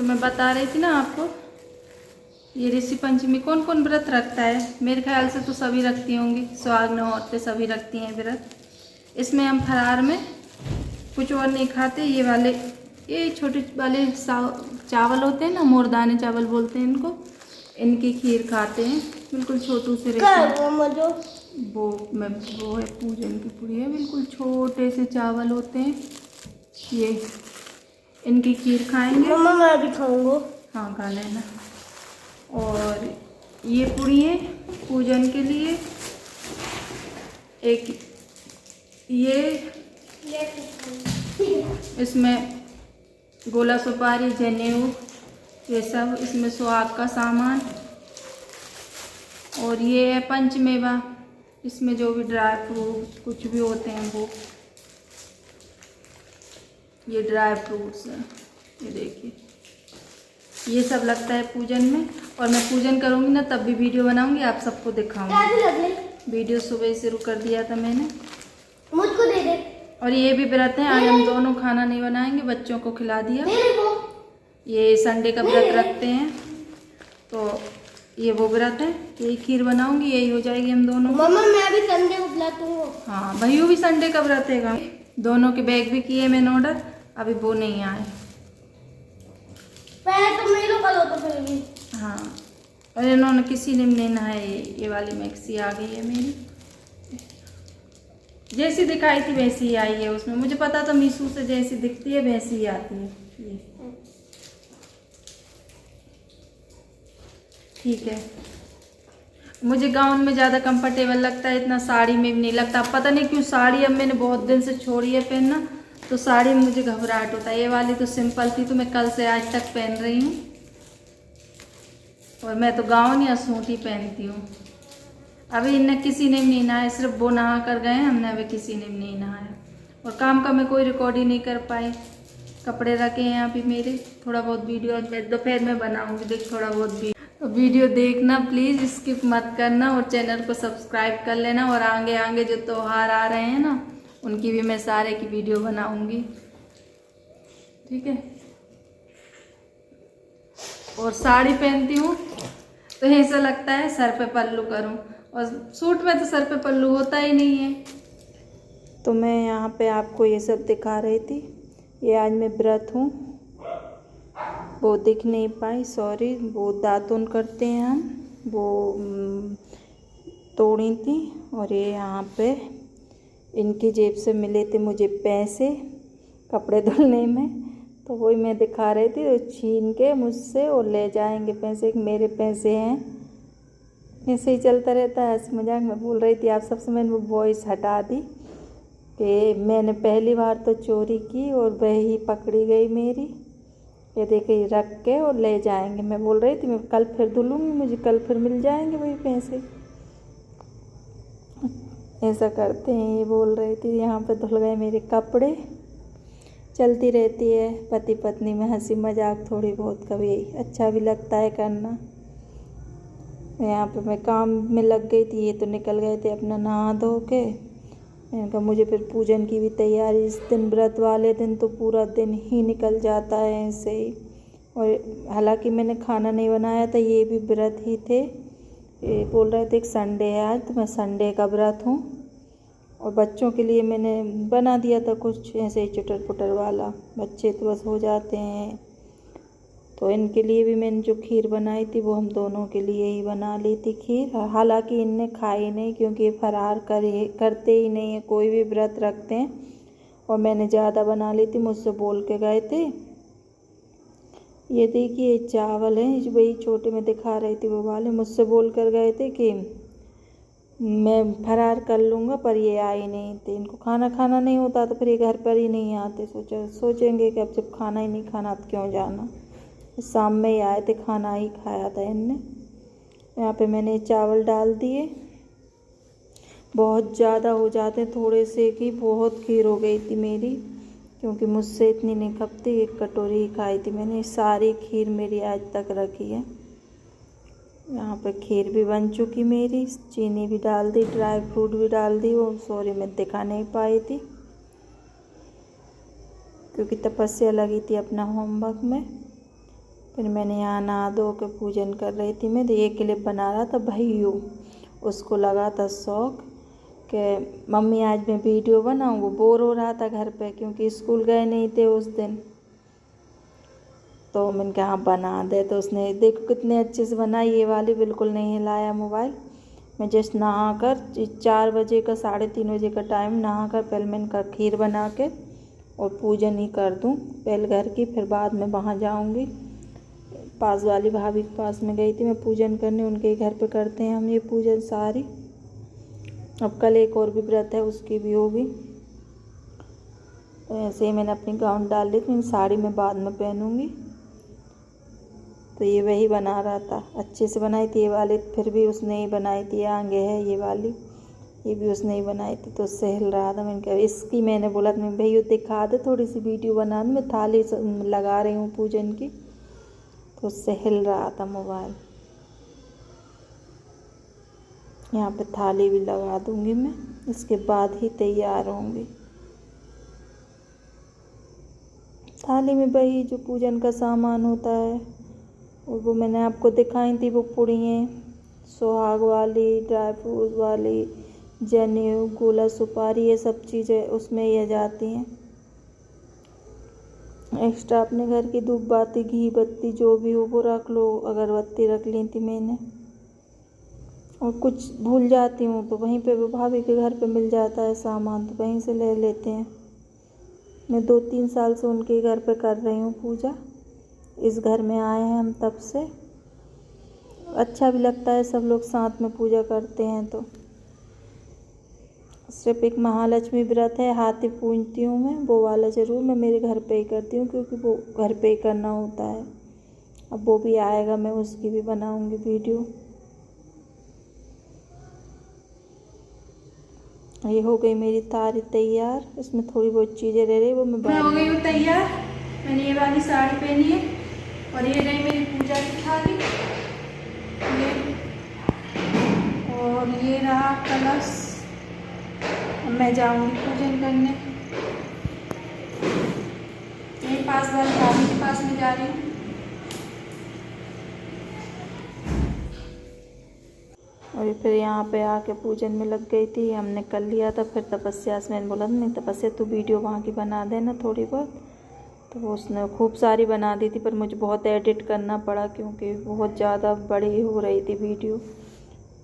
तो मैं बता रही थी ना आपको, ये ऋषि पंचमी कौन कौन व्रत रखता है? मेरे ख्याल से तो सभी रखती होंगी, सुहागिन औरतें सभी रखती हैं व्रत। इसमें हम फरार में कुछ और नहीं खाते। ये वाले, ये छोटे वाले चावल होते हैं ना, मोरदाने चावल बोलते हैं इनको, इनकी खीर खाते हैं। बिल्कुल छोटू से रहते हैं वो है पूजन की पूरी है, बिल्कुल छोटे से चावल होते हैं ये। इनकी खीर खाएंगे। मम्मा मैं भी खाऊंगा। हाँ खा लेना। और ये पूरी है पूजन के लिए। एक ये इसमें गोला सुपारी, जनेऊ, ये सब इसमें सुहाग का सामान। और ये है पंचमेवा, इसमें जो भी ड्राई फ्रूट कुछ भी होते हैं वो, ये ड्राई फ्रूट्स है, ये देखिए, ये सब लगता है पूजन में। और मैं पूजन करूँगी ना तब भी वीडियो बनाऊंगी, आप सबको दिखाऊंगी। वीडियो सुबह शुरू कर दिया था मैंने, मुझको दे दे। और ये भी व्रत है, आज हम दोनों खाना नहीं बनाएंगे, बच्चों को खिला दिया। ये संडे का व्रत रखते हैं, तो ये वो व्रत है। यही खीर बनाऊंगी, यही हो जाएगी हम दोनों। मम्मा मैं भी संडे को बुलाती हूँ। हाँ भैया भी संडे का व्रत है। दोनों के बैग भी किए मैंने ऑर्डर, अभी वो नहीं आए। पहले तो मेरे को लो तो फिर भी। हाँ, और इन्होंने किसी ने नहीं नहाए। ये वाली मैक्सी आ गई है मेरी, जैसी दिखाई थी वैसी ही आई है। उसमें मुझे पता था मीशो से जैसी दिखती है वैसी ही आती है ये। ठीक है, मुझे गाउन में ज़्यादा कंफर्टेबल लगता है, इतना साड़ी में भी नहीं लगता। पता नहीं क्यों साड़ी अब मैंने बहुत दिन से छोड़ी है पहनना, तो साड़ी में मुझे घबराहट होता है। ये वाली तो सिंपल थी, तो मैं कल से आज तक पहन रही हूँ। और मैं तो गाउन या सूट ही पहनती हूँ। अभी इन्हें किसी ने भी नहीं नहाया, सिर्फ वो नहा कर गए, हमने अभी किसी ने भी नहीं नहाया। और काम का मैं कोई रिकॉर्ड ही नहीं कर पाई। कपड़े रखे हैं अभी मेरे, थोड़ा बहुत वीडियो दोपहर में बनाऊँगी, देख थोड़ा बहुत वीडियो देखना प्लीज़, स्किप मत करना। और चैनल को सब्सक्राइब कर लेना। और आगे आगे जो त्योहार आ रहे हैं ना, उनकी भी मैं सारे की वीडियो बनाऊंगी, ठीक है। और साड़ी पहनती हूँ तो ऐसा लगता है सर पे पल्लू करूँ, और सूट में तो सर पे पल्लू होता ही नहीं है। तो मैं यहाँ पे आपको ये सब दिखा रही थी। ये आज मैं व्रत हूँ, वो दिख नहीं पाई, सॉरी। वो दातुन करते हैं हम, वो तोड़ी थी। और ये यहाँ पे इनकी जेब से मिले थे मुझे पैसे कपड़े धुलने में, तो वही मैं दिखा रही थी। तो छीन के मुझसे और ले जाएंगे पैसे, मेरे पैसे हैं। ऐसे ही चलता रहता है, हंसी मजाक में बोल रही थी आप सबसे। मैंने वो वॉइस हटा दी कि मैंने पहली बार तो चोरी की और वह ही पकड़ी गई मेरी। ये देखिए रख के और ले जाएंगे। मैं बोल रही थी मैं कल फिर धुलूँगी, मुझे कल फिर मिल जाएंगे वही पैसे। ऐसा करते हैं, ये बोल रही थी। यहाँ पे धुल गए मेरे कपड़े। चलती रहती है पति पत्नी में हंसी मजाक थोड़ी बहुत, कभी अच्छा भी लगता है करना। यहाँ पे मैं काम में लग गई थी, ये तो निकल गए थे अपना नहा धो के। इनका मुझे फिर पूजन की भी तैयारी, इस दिन व्रत वाले दिन तो पूरा दिन ही निकल जाता है ऐसे ही। और हालांकि मैंने खाना नहीं बनाया था, ये भी व्रत ही थे। ये बोल रहे थे कि संडे है आज, तो मैं संडे का व्रत हूँ। और बच्चों के लिए मैंने बना दिया था कुछ ऐसे ही चटर पुटर वाला, बच्चे तो बस हो जाते हैं। तो इनके लिए भी मैंने जो खीर बनाई थी वो हम दोनों के लिए ही बना ली थी खीर। हालांकि इनने खाई नहीं, क्योंकि ये फरार करते ही नहीं है, कोई भी व्रत रखते हैं। और मैंने ज़्यादा बना ली थी, मुझसे बोल के गए थे। ये देखिए चावल है, जो वही छोटे में दिखा रही थी वो वाले, मुझसे बोल कर गए थे कि मैं फरार कर लूँगा, पर ये आए नहीं थे। इनको खाना नहीं होता तो फिर ये घर पर ही नहीं आते। सोचेंगे कि अब जब खाना ही नहीं खाना तो क्यों जाना। शाम में ही आए थे, खाना ही खाया था इनने। यहाँ पे मैंने चावल डाल दिए, बहुत ज़्यादा हो जाते थोड़े से की, बहुत खीर हो गई थी मेरी, क्योंकि मुझसे इतनी नहीं खपती। 1 कटोरी ही खाई थी मैंने, सारी खीर मेरी आज तक रखी है। यहाँ पे खीर भी बन चुकी मेरी, चीनी भी डाल दी, ड्राई फ्रूट भी डाल दी। वो सॉरी मैं दिखा नहीं पाई थी, क्योंकि तपस्या लगी थी अपना होमवर्क में। फिर मैंने यहाँ नहा धो के पूजन कर रही थी। मैं तो ये क्लिप बना रहा था भैयू, उसको लगा था शौक कि मम्मी आज मैं वीडियो बनाऊँ। वो बोर हो रहा था घर पे क्योंकि स्कूल गए नहीं थे उस दिन, तो मैंने कहा बना दे। तो उसने देखो कितने अच्छे से बनाई, ये वाली बिल्कुल नहीं हिलाया मोबाइल। मैं जस्ट नहा कर 4 बजे का 3:30 बजे का टाइम, नहा कर पहले मैंने खीर बना के और पूजन ही कर दूं पहले घर की, फिर बाद में वहाँ जाऊंगी। पास वाली भाभी के पास में गई थी मैं पूजन करने, उनके घर पे करते हैं हम ये पूजन सारी। अब कल एक और भी व्रत है, उसकी भी होगी। तो ऐसे ही मैंने अपनी गाउन डाल ली थी, साड़ी में बाद में पहनूंगी। तो ये वही बना रहा था, अच्छे से बनाई थी ये वाली, फिर भी उसने ही बनाई थी। आगे है ये वाली, ये भी उसने ही बनाई थी, तो उससे हिल रहा था। मैंने कहा इसकी, मैंने बोला मैं भैया दिखा दे थोड़ी सी वीडियो बना, मैं थाली लगा रही हूँ पूजन की, तो उससे हिल रहा था मोबाइल। यहाँ पे थाली भी लगा दूंगी मैं, इसके बाद ही तैयार होंगी। थाली में वही जो पूजन का सामान होता है, और वो मैंने आपको दिखाई थी, वो पुड़ियाँ, सुहाग वाली, ड्राई फ्रूट वाली, जनेऊ, गोला, सुपारी, ये सब चीज़ें उसमें ये जाती हैं। एक्स्ट्रा अपने घर की धूप बाती, घी बत्ती जो भी हो वो रख लो, अगरबत्ती रख ली थी मैंने। और कुछ भूल जाती हूँ तो वहीं पे भाभी के घर पे मिल जाता है सामान, तो वहीं से ले लेते हैं। मैं 2-3 साल से उनके घर पे कर रही हूँ पूजा। इस घर में आए हैं हम तब से, अच्छा भी लगता है सब लोग साथ में पूजा करते हैं। तो सिर्फ एक महालक्ष्मी व्रत है, हाथी पूजती हूँ मैं, वो वाला ज़रूर मैं मेरे घर पे ही करती हूँ, क्योंकि वो घर पे ही करना होता है। अब वो भी आएगा, मैं उसकी भी बनाऊँगी वीडियो। ये हो गई मेरी थाली तैयार, इसमें थोड़ी बहुत चीज़ें रह रही, वो मैं हो गई हूँ तैयार। मैंने ये वाली साड़ी पहनी है और ये रही मेरी पूजा की थाली, ये और ये रहा कलश। अब मैं जाऊंगी पूजन करने, यही पास वाली भाभी के पास में जा रही हूँ। और फिर यहाँ पे आके पूजन में लग गई थी, हमने कर लिया था। फिर तपस्या से मैंने बोला नहीं तपस्या तू वीडियो वहाँ की बना देना थोड़ी बहुत, तो वो उसने खूब सारी बना दी थी, पर मुझे बहुत एडिट करना पड़ा क्योंकि बहुत ज़्यादा बड़ी हो रही थी वीडियो।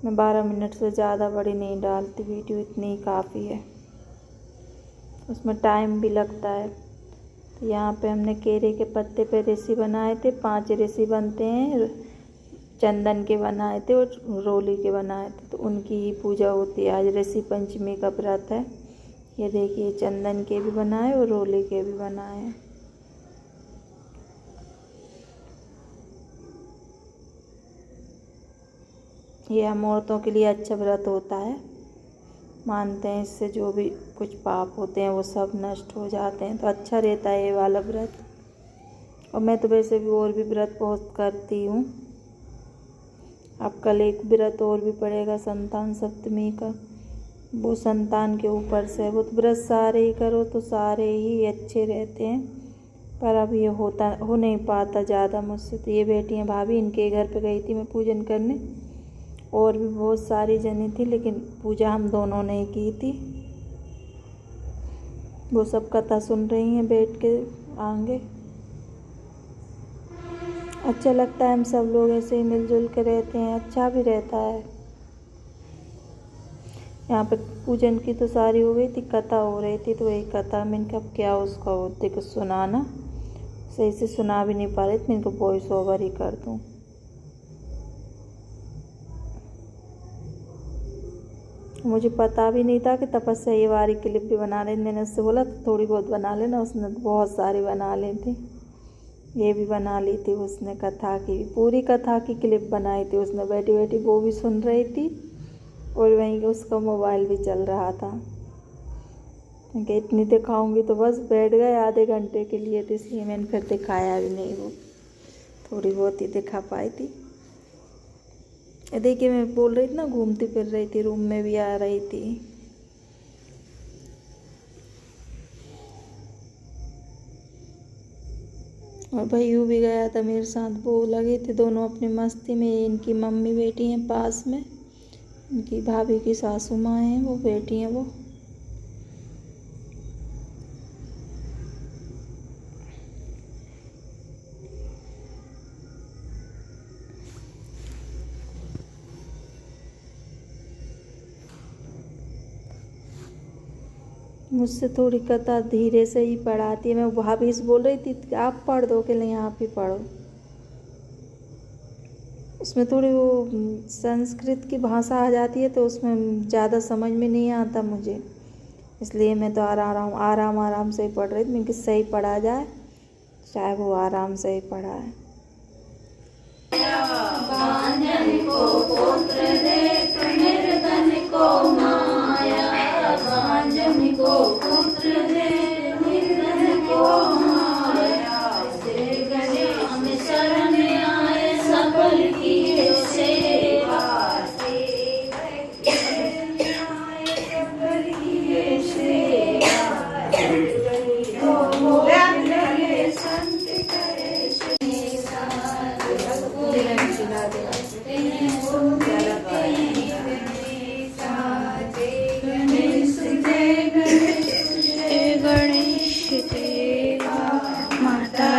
मैं 12 मिनट से ज़्यादा बड़ी नहीं डालती वीडियो, इतनी ही काफ़ी है, उसमें टाइम भी लगता है। तो यहाँ पे हमने केले के पत्ते पे रेसी बनाए थे, 5 रेसी बनते हैं, चंदन के बनाए थे और रोली के बनाए थे, तो उनकी ही पूजा होती है। आज ऋषि पंचमी का व्रत है। ये देखिए चंदन के भी बनाए और रोली के भी बनाए हैं। ये हम औरतों के लिए अच्छा व्रत होता है, मानते हैं इससे जो भी कुछ पाप होते हैं वो सब नष्ट हो जाते हैं, तो अच्छा रहता है ये वाला व्रत। और मैं तो वैसे भी और भी व्रत बहुत करती हूँ। अब कल एक व्रत और भी पड़ेगा संतान सप्तमी का, वो संतान के ऊपर से, वो तो व्रत सारे ही करो तो सारे ही अच्छे रहते हैं, पर अब ये हो नहीं पाता ज़्यादा मुझसे। तो ये बेटियाँ भाभी इनके घर पे गई थी मैं पूजन करने, और भी बहुत सारी जनी थी, लेकिन पूजा हम दोनों ने ही की थी। वो सब कथा सुन रही हैं बैठ के आगे। अच्छा लगता है, हम सब लोग ऐसे ही मिलजुल के रहते हैं, अच्छा भी रहता है। यहाँ पे पूजन की तो सारी हो गई थी, कथा हो रही थी, तो वही कथा मैंने कहा क्या उसका होते कुछ सुनाना, सही से सुना भी नहीं पा रही थी, मैंने को वॉइस ओवर ही कर दूँ। मुझे पता भी नहीं था कि तपस्या ये वाली क्लिप भी बना रही, मैंने उससे बोला थोड़ी बहुत बना लेना, उसने बहुत सारी बना ली थी। ये भी बना ली थी उसने, कथा की पूरी कथा की क्लिप बनाई थी उसने, बैठी बैठी वो भी सुन रही थी और वहीं उसका मोबाइल भी चल रहा था। कि इतनी दिखाऊंगी तो बस बैठ गए आधे घंटे के लिए, तो इसलिए मैंने फिर दिखाया भी नहीं, वो थोड़ी बहुत ही दिखा पाई थी। देखिए मैं बोल रही थी ना, घूमती फिर रही थी, रूम में भी आ रही थी। और भैयू भी गया था मेरे साथ, वो लगे थे दोनों अपनी मस्ती में। इनकी मम्मी बैठी हैं पास में, इनकी भाभी की सासू माँ हैं, वो बैठी हैं वो। मुझसे थोड़ी कथा धीरे से ही पढ़ाती है। मैं भाभी से बोल रही थी आप पढ़ दो कि नहीं, आप ही पढ़ो। उसमें थोड़ी वो संस्कृत की भाषा आ जाती है तो उसमें ज़्यादा समझ में नहीं आता मुझे, इसलिए मैं तो आराम से ही पढ़ रही थी। मैं किससे ही पढ़ा जाए, चाहे वो आराम से ही पढ़ा है।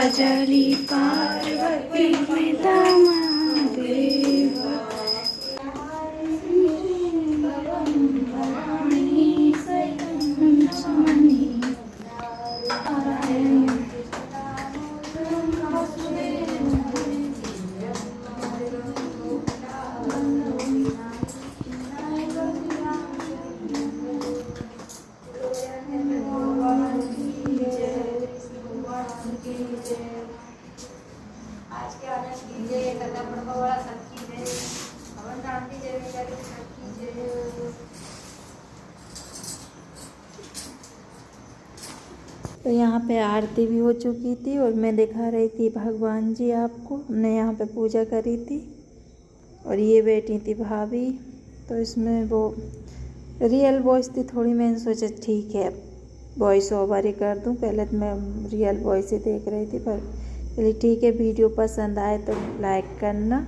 जली पार्वती पिता महादेव आज के आनंद कीजिए, कथा प्रभुवाला सबकी जय, हवन शांति जय सबकी जय। तो यहाँ पे आरती भी हो चुकी थी और मैं दिखा रही थी भगवान जी आपको। हमने यहाँ पे पूजा करी थी और ये बैठी थी भाभी। तो इसमें वो रियल वॉइस थी थोड़ी, मैंने सोचा ठीक है वॉइस ओवर ही कर दूँ। पहले तो मैं रियल वॉइस ही देख रही थी, पर चलिए ठीक है। वीडियो पसंद आए तो लाइक करना।